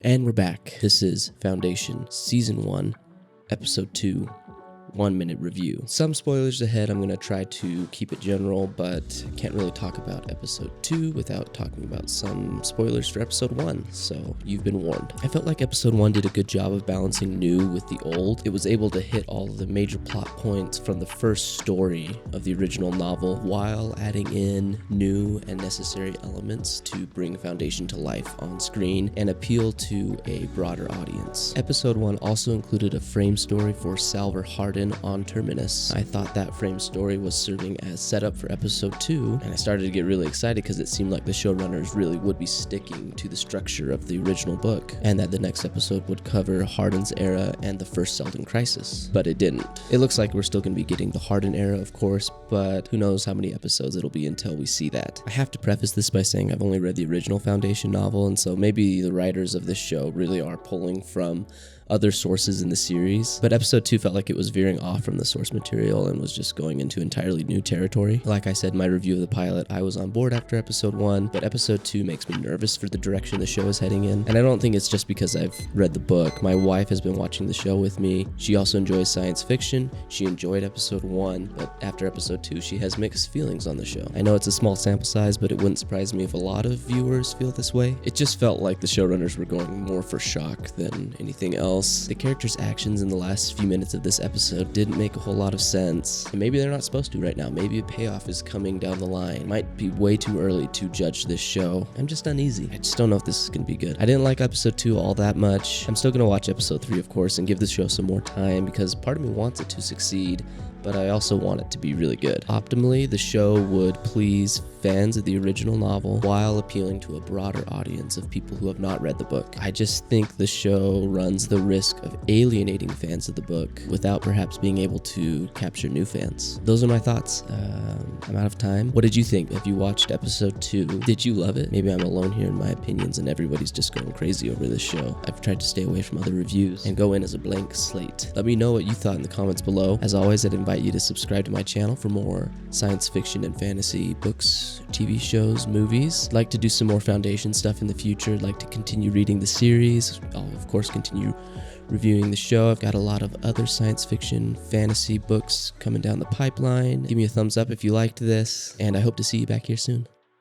And we're back. This is Foundation, Season 1, Episode 2, 1 minute review. Some spoilers ahead. I'm going to try to keep it general, but can't really talk about Episode 2 without talking about some spoilers for Episode 1, so you've been warned. I felt like Episode 1 did a good job of balancing new with the old. It was able to hit all of the major plot points from the first story of the original novel while adding in new and necessary elements to bring Foundation to life on screen and appeal to a broader audience. Episode 1 also included a frame story for Salvor Hardin on Terminus. I thought that frame story was serving as setup for Episode 2, and I started to get really excited because it seemed like the showrunners really would be sticking to the structure of the original book, and that the next episode would cover Hardin's era and the first Selden crisis. But it didn't. It looks like we're still going to be getting the Hardin era, of course, but who knows how many episodes it'll be until we see that. I have to preface this by saying I've only read the original Foundation novel, and so maybe the writers of this show really are pulling from other sources in the series, but Episode 2 felt like it was veering off from the source material and was just going into entirely new territory. Like I said in my review of the pilot, I was on board after Episode 1, but Episode 2 makes me nervous for the direction the show is heading in, and I don't think it's just because I've read the book. My wife has been watching the show with me. She also enjoys science fiction. She enjoyed Episode 1, but after Episode 2, she has mixed feelings on the show. I know it's a small sample size, but it wouldn't surprise me if a lot of viewers feel this way. It just felt like the showrunners were going more for shock than anything else. The characters' actions in the last few minutes of this episode didn't make a whole lot of sense. And maybe they're not supposed to right now. Maybe a payoff is coming down the line. Might be way too early to judge this show. I'm just uneasy. I just don't know if this is going to be good. I didn't like Episode 2 all that much. I'm still going to watch Episode 3, of course, and give the show some more time because part of me wants it to succeed, but I also want it to be really good. Optimally, the show would please fans of the original novel while appealing to a broader audience of people who have not read the book. I just think the show runs the risk of alienating fans of the book without perhaps being able to capture new fans. Those are my thoughts. I'm out of time. What did you think? Have you watched Episode 2? Did you love it? Maybe I'm alone here in my opinions and everybody's just going crazy over this show. I've tried to stay away from other reviews and go in as a blank slate. Let me know what you thought in the comments below. As always, I'd invite you to subscribe to my channel for more science fiction and fantasy books, TV shows, movies. I'd like to do some more Foundation stuff in the future. I'd like to continue reading the series. I'll of course continue reviewing the show. I've got a lot of other science fiction, fantasy books coming down the pipeline. Give me a thumbs up if you liked this, and I hope to see you back here soon.